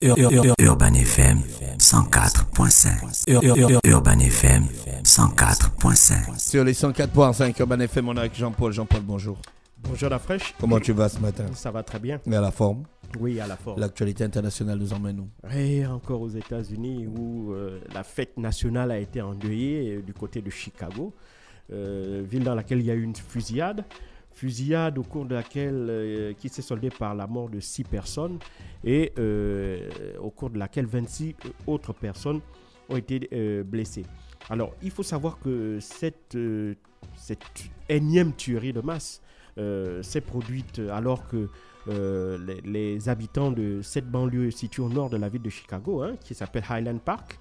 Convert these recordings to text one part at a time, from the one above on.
Urban FM 104.5. Urban FM 104.5. Sur les 104.5 Urban FM, on est avec Jean-Paul. Jean-Paul, bonjour. Bonjour la fraîche. Comment tu vas ce matin? Ça va très bien. Et à la forme? Oui, à la forme. L'actualité internationale nous emmène où? Et encore aux États-Unis où la fête nationale a été endeuillée du côté de Chicago, ville dans laquelle il y a eu une fusillade. Fusillade au cours de laquelle qui s'est soldée par la mort de 6 personnes et au cours de laquelle 26 autres personnes ont été blessées. Alors, il faut savoir que cette énième tuerie de masse s'est produite alors que les habitants de cette banlieue située au nord de la ville de Chicago, qui s'appelle Highland Park,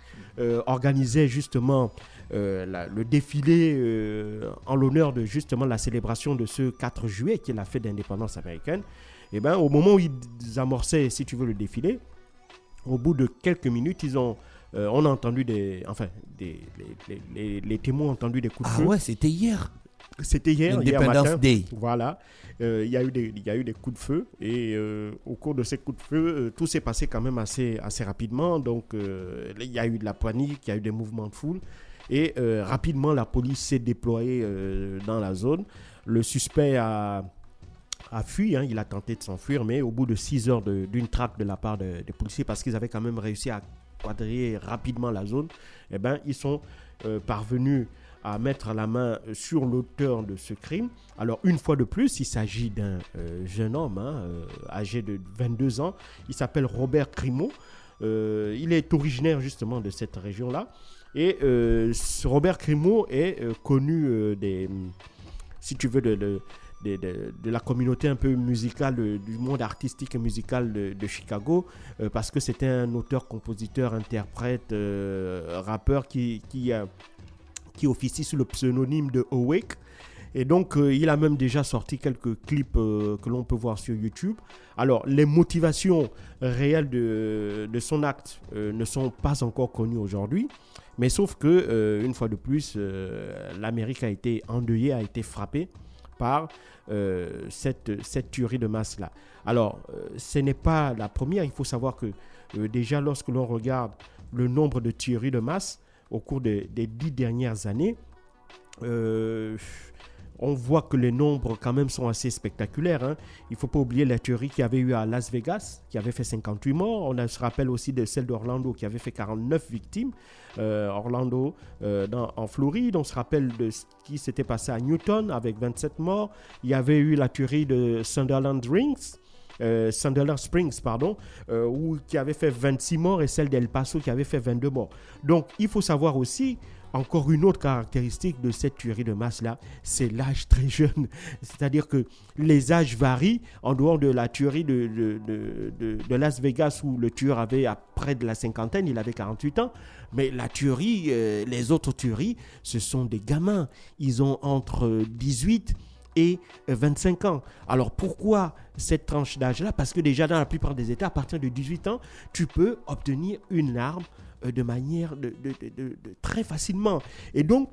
organisaient justement le défilé en l'honneur de justement la célébration de ce 4 juillet, qui est la fête d'indépendance américaine. Et ben, au moment où ils amorçaient, si tu veux, le défilé, au bout de quelques minutes, on a entendu les témoins ont entendu des coups de feu. Ah ouais, c'était hier. C'était hier Independence Day. Voilà. Il y a eu des coups de feu et au cours de ces coups de feu, tout s'est passé quand même assez rapidement. Donc, il y a eu de la panique, il y a eu des mouvements de foule et rapidement, la police s'est déployée dans la zone. Le suspect a fui, il a tenté de s'enfuir, mais au bout de 6 heures d'une traque de la part des policiers, parce qu'ils avaient quand même réussi à quadriller rapidement la zone, eh ben, ils sont parvenus à mettre la main sur l'auteur de ce crime. Alors, une fois de plus, il s'agit d'un jeune homme âgé de 22 ans. Il s'appelle Robert Crimo. Il est originaire justement de cette région-là. Et ce Robert Crimo est connu si tu veux, de la communauté un peu musicale, du monde artistique et musical de Chicago, parce que c'était un auteur, compositeur, interprète, rappeur qui officie sous le pseudonyme de Awake. Et donc, il a même déjà sorti quelques clips que l'on peut voir sur YouTube. Alors, les motivations réelles de son acte ne sont pas encore connues aujourd'hui. Mais sauf que, une fois de plus, l'Amérique a été endeuillée, a été frappée par cette tuerie de masse-là. Alors, ce n'est pas la première. Il faut savoir que déjà, lorsque l'on regarde le nombre de tueries de masse au cours des 10 dernières années, on voit que les nombres quand même sont assez spectaculaires. Il ne faut pas oublier la tuerie qu'il y avait eu à Las Vegas, qui avait fait 58 morts. On se rappelle aussi de celle d'Orlando, qui avait fait 49 victimes. Orlando, en Floride. On se rappelle de ce qui s'était passé à Newton, avec 27 morts. Il y avait eu la tuerie de Sunderland Springs, qui avait fait 26 morts, et celle d'El Paso qui avait fait 22 morts. Donc, il faut savoir aussi, encore une autre caractéristique de cette tuerie de masse-là, c'est l'âge très jeune. C'est-à-dire que les âges varient en dehors de la tuerie de Las Vegas, où le tueur avait à près de la cinquantaine, il avait 48 ans. Mais la tuerie, les autres tueries, ce sont des gamins. Ils ont entre 18 et 25 ans. Alors pourquoi cette tranche d'âge-là? Parce que déjà dans la plupart des États, à partir de 18 ans, tu peux obtenir une arme de manière très facilement. Et donc,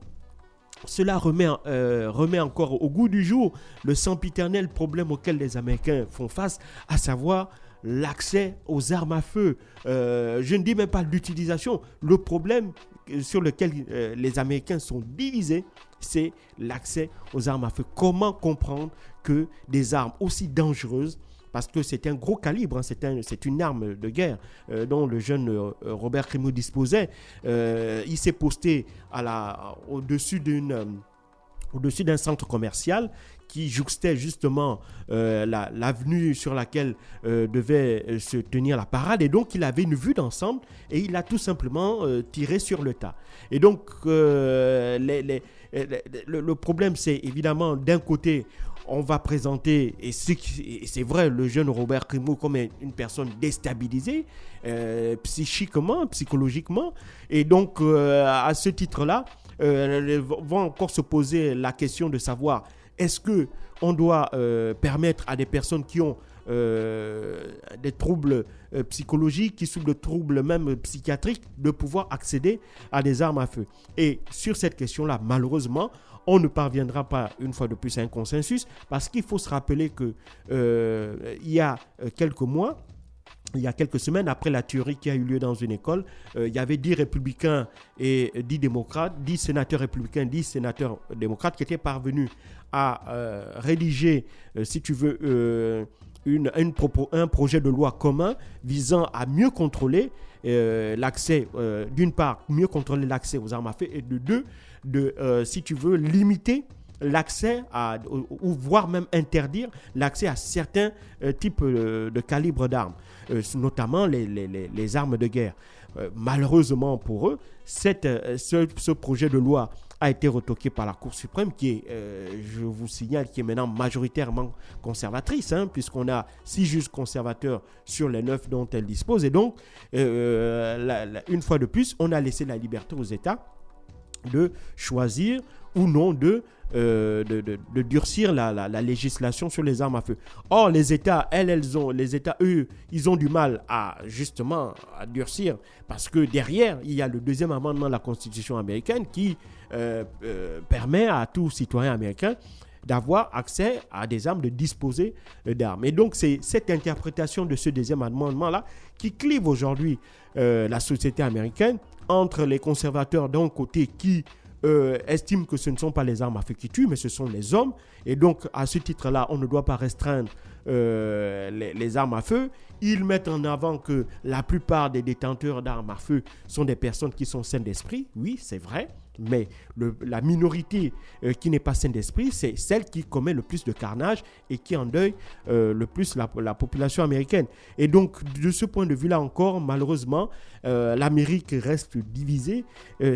cela remet encore au goût du jour le sempiternel problème auquel les Américains font face, à savoir l'accès aux armes à feu. Je ne dis même pas l'utilisation. Le problème sur lequel les Américains sont divisés, c'est l'accès aux armes à feu. Comment comprendre que des armes aussi dangereuses, parce que c'est un gros calibre, c'est une arme de guerre dont le jeune Robert Crimo disposait. Il s'est posté au-dessus d'un centre commercial qui jouxtait justement l'avenue sur laquelle devait se tenir la parade. Et donc, il avait une vue d'ensemble et il a tout simplement tiré sur le tas. Et donc, le problème, c'est évidemment, d'un côté, on va présenter, et c'est vrai, le jeune Robert Crimo comme une personne déstabilisée, psychiquement, psychologiquement. Et donc, à ce titre-là, vont encore se poser la question de savoir, est-ce qu'on doit permettre à des personnes qui ont des troubles psychologiques, qui souffrent de troubles même psychiatriques, de pouvoir accéder à des armes à feu? Et sur cette question-là, malheureusement, on ne parviendra pas une fois de plus à un consensus, parce qu'il faut se rappeler que il y a quelques mois, il y a quelques semaines, après la tuerie qui a eu lieu dans une école, il y avait 10 républicains et 10 démocrates, 10 sénateurs républicains, 10 sénateurs démocrates qui étaient parvenus à rédiger, si tu veux, un projet de loi commun visant à mieux contrôler l'accès, d'une part, mieux contrôler l'accès aux armes à feu, et de deux, si tu veux, limiter l'accès ou voire même interdire l'accès à certains types de calibres d'armes, notamment les armes de guerre. Malheureusement pour eux, ce projet de loi a été retoqué par la Cour suprême qui est, je vous signale, qui est maintenant majoritairement conservatrice, puisqu'on a 6 juges conservateurs sur les 9 dont elle dispose. Et donc, une fois de plus, on a laissé la liberté aux États de choisir ou non de durcir la législation sur les armes à feu. Or, les États, eux, ils ont du mal à durcir, parce que derrière, il y a le deuxième amendement de la Constitution américaine qui permet à tout citoyen américain d'avoir accès à des armes, de disposer d'armes. Et donc, c'est cette interprétation de ce deuxième amendement-là qui clive aujourd'hui la société américaine entre les conservateurs d'un côté qui estiment que ce ne sont pas les armes à feu qui tuent, mais ce sont les hommes. Et donc, à ce titre-là, on ne doit pas restreindre les armes à feu. Ils mettent en avant que la plupart des détenteurs d'armes à feu sont des personnes qui sont saines d'esprit. Oui, c'est vrai. Mais la minorité qui n'est pas saine d'esprit, c'est celle qui commet le plus de carnage et qui endeuille le plus la population américaine. Et donc, de ce point de vue-là encore, malheureusement, l'Amérique reste divisée.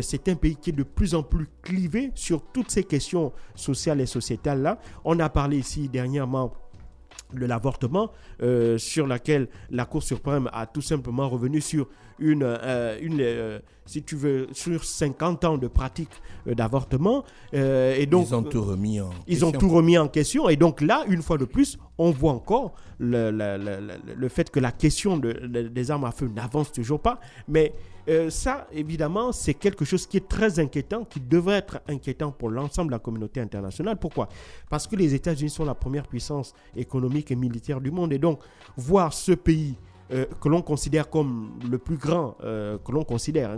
C'est un pays qui est de plus en plus clivé sur toutes ces questions sociales et sociétales-là. On a parlé ici dernièrement de l'avortement, sur laquelle la Cour suprême a tout simplement revenu sur si tu veux, sur 50 ans de pratique d'avortement. Et donc, ils ont tout remis en question. Ils ont tout remis en question. Et donc là, une fois de plus, on voit encore le fait que la question des armes à feu n'avance toujours pas. Mais ça, évidemment, c'est quelque chose qui est très inquiétant, qui devrait être inquiétant pour l'ensemble de la communauté internationale. Pourquoi ? Parce que les États-Unis sont la première puissance économique et militaire du monde. Et donc, voir ce pays que l'on considère comme le plus grand,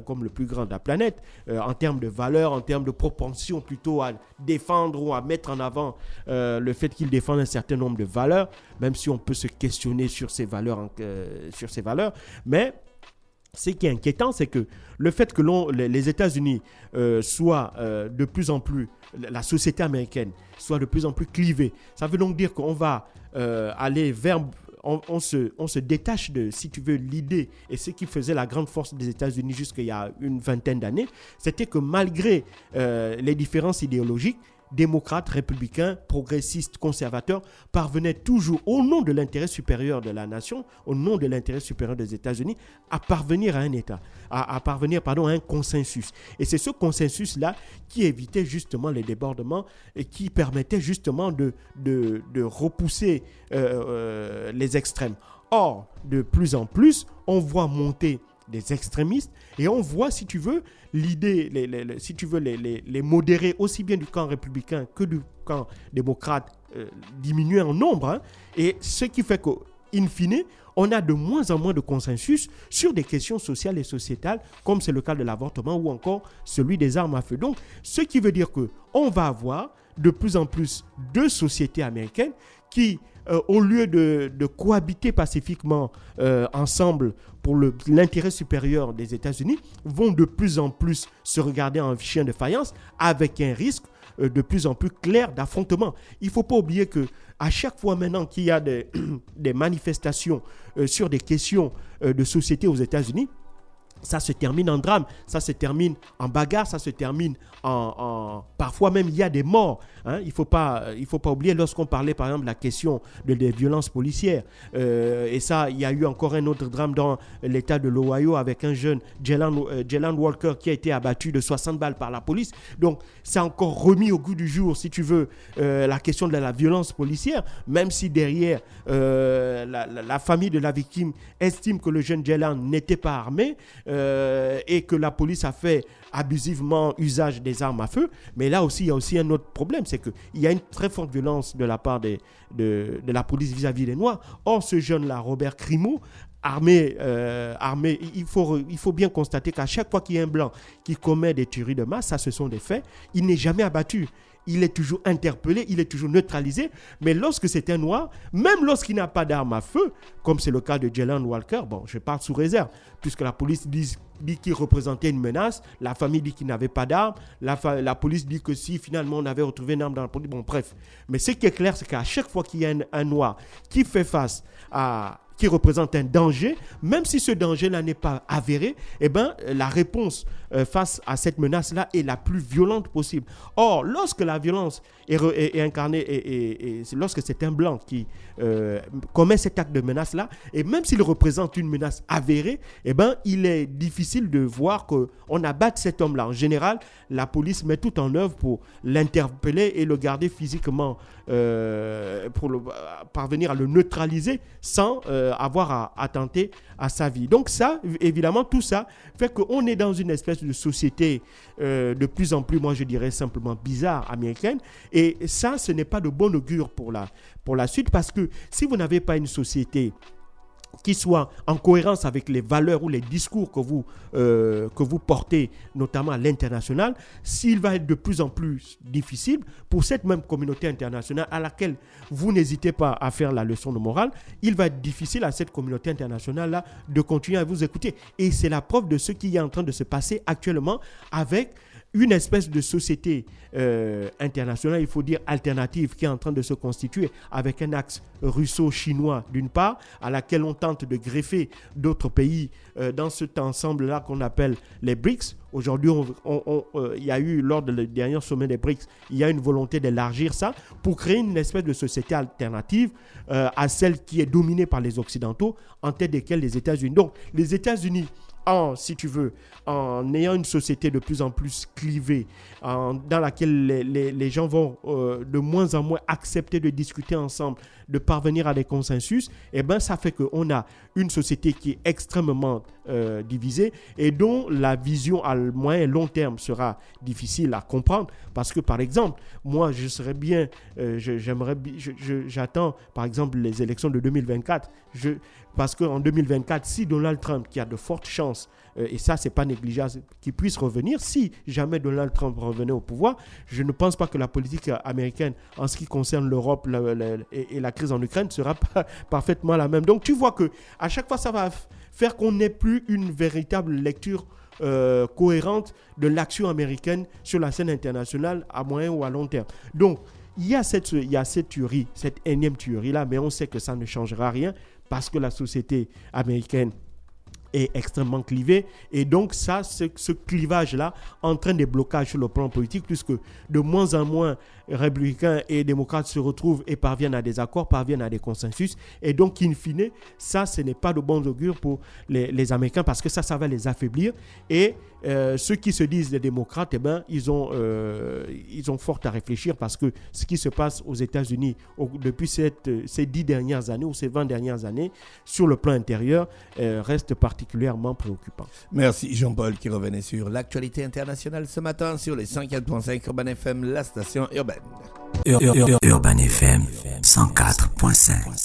comme le plus grand de la planète, en termes de valeur, en termes de propension plutôt à défendre ou à mettre en avant le fait qu'il défend un certain nombre de valeurs, même si on peut se questionner sur ces valeurs, mais ce qui est inquiétant, c'est que le fait que les États-Unis soient de plus en plus, la société américaine soit de plus en plus clivée, ça veut donc dire qu'on va aller vers... On se détache de, si tu veux, l'idée, et ce qui faisait la grande force des États-Unis jusqu'il y a une vingtaine d'années, c'était que malgré les différences idéologiques, démocrates, républicains, progressistes, conservateurs, parvenaient toujours, au nom de l'intérêt supérieur de la nation, au nom de l'intérêt supérieur des États-Unis, à parvenir à un État, à un consensus. Et c'est ce consensus-là qui évitait justement les débordements et qui permettait justement de repousser les extrêmes. Or, de plus en plus, on voit monter des extrémistes, et on voit, si tu veux, l'idée, les modérés, aussi bien du camp républicain que du camp démocrate, diminuer en nombre, et ce qui fait qu'in fine, on a de moins en moins de consensus sur des questions sociales et sociétales, comme c'est le cas de l'avortement ou encore celui des armes à feu. Donc, ce qui veut dire qu'on va avoir de plus en plus de sociétés américaines qui, au lieu de cohabiter pacifiquement ensemble pour l'intérêt supérieur des États-Unis, vont de plus en plus se regarder en chien de faïence, avec un risque de plus en plus clair d'affrontement. Il ne faut pas oublier qu'à chaque fois maintenant qu'il y a des manifestations sur des questions de société aux États-Unis, ça se termine en drame, ça se termine en bagarre, ça se termine parfois même il y a des morts. Il ne faut pas oublier, lorsqu'on parlait par exemple de la question des violences policières. Et ça, il y a eu encore un autre drame dans l'état de l'Ohio avec un jeune, Jalen Walker, qui a été abattu de 60 balles par la police. Donc, c'est encore remis au goût du jour, si tu veux, la question de la violence policière, même si derrière, la famille de la victime estime que le jeune Jalen n'était pas armé, et que la police a fait abusivement usage des armes à feu. Mais là aussi, il y a aussi un autre problème, c'est qu'il y a une très forte violence de la part de la police vis-à-vis des Noirs. Or, ce jeune-là, Robert Crimo, armé, il faut bien constater qu'à chaque fois qu'il y a un blanc qui commet des tueries de masse, ça ce sont des faits, il n'est jamais abattu. Il est toujours interpellé, il est toujours neutralisé. Mais lorsque c'est un noir, même lorsqu'il n'a pas d'arme à feu, comme c'est le cas de Jalen Walker, bon, je parle sous réserve, puisque la police dit qu'il représentait une menace, la famille dit qu'il n'avait pas d'arme, la police dit que si finalement on avait retrouvé une arme dans la police, bon bref. Mais ce qui est clair, c'est qu'à chaque fois qu'il y a un noir qui fait face qui représente un danger, même si ce danger-là n'est pas avéré, eh ben, la réponse face à cette menace-là est la plus violente possible. Or, lorsque la violence est incarnée et lorsque c'est un blanc qui commet cet acte de menace-là, et même s'il représente une menace avérée, eh ben, il est difficile de voir qu'on abatte cet homme-là. En général, la police met tout en œuvre pour l'interpeller et le garder physiquement, pour parvenir à le neutraliser sans avoir à attenter à sa vie. Donc ça, évidemment, tout ça fait qu'on est dans une espèce de société de plus en plus, moi je dirais simplement bizarre, américaine. Et ça, ce n'est pas de bon augure pour la suite, parce que si vous n'avez pas une société qui soit en cohérence avec les valeurs ou les discours que vous portez, notamment à l'international, s'il va être de plus en plus difficile pour cette même communauté internationale à laquelle vous n'hésitez pas à faire la leçon de morale, il va être difficile à cette communauté internationale-là de continuer à vous écouter. Et c'est la preuve de ce qui est en train de se passer actuellement avec une espèce de société internationale, il faut dire alternative, qui est en train de se constituer avec un axe russo-chinois d'une part, à laquelle on tente de greffer d'autres pays dans cet ensemble-là qu'on appelle les BRICS. Aujourd'hui, il y a eu, lors du dernier sommet des BRICS, il y a une volonté d'élargir ça pour créer une espèce de société alternative à celle qui est dominée par les Occidentaux, en tête desquels les États-Unis. Donc, les États-Unis, si tu veux, en ayant une société de plus en plus clivée, dans laquelle les gens vont de moins en moins accepter de discuter ensemble, de parvenir à des consensus, eh ben, ça fait qu'on a une société qui est extrêmement divisée et dont la vision à moyen et long terme sera difficile à comprendre. Parce que, par exemple, moi, j'attends, par exemple, les élections de 2024. Parce qu'en 2024, si Donald Trump, qui a de fortes chances, et ça, c'est pas négligeable, qu'il puisse revenir, si jamais Donald Trump revenait au pouvoir, je ne pense pas que la politique américaine, en ce qui concerne l'Europe et la crise en Ukraine, sera parfaitement la même. Donc, tu vois que à chaque fois, ça va faire qu'on n'ait plus une véritable lecture cohérente de l'action américaine sur la scène internationale à moyen ou à long terme. Donc, il y a cette tuerie, cette énième tuerie-là, mais on sait que ça ne changera rien parce que la société américaine est extrêmement clivée. Et donc, ce clivage-là entraîne des blocages sur le plan politique, puisque de moins en moins républicains et démocrates se retrouvent et parviennent à des accords, parviennent à des consensus. Et donc, in fine, ça, ce n'est pas de bon augure pour les Américains, parce que ça va les affaiblir. Et ceux qui se disent des démocrates, eh ben, ils ont fort à réfléchir, parce que ce qui se passe aux États-Unis depuis ces 10 dernières années ou ces 20 dernières années, sur le plan intérieur, reste particulièrement préoccupant. Merci Jean-Paul qui revenait sur l'actualité internationale ce matin sur les 104.5 Urban FM, la station urbaine. Urban FM 104.5.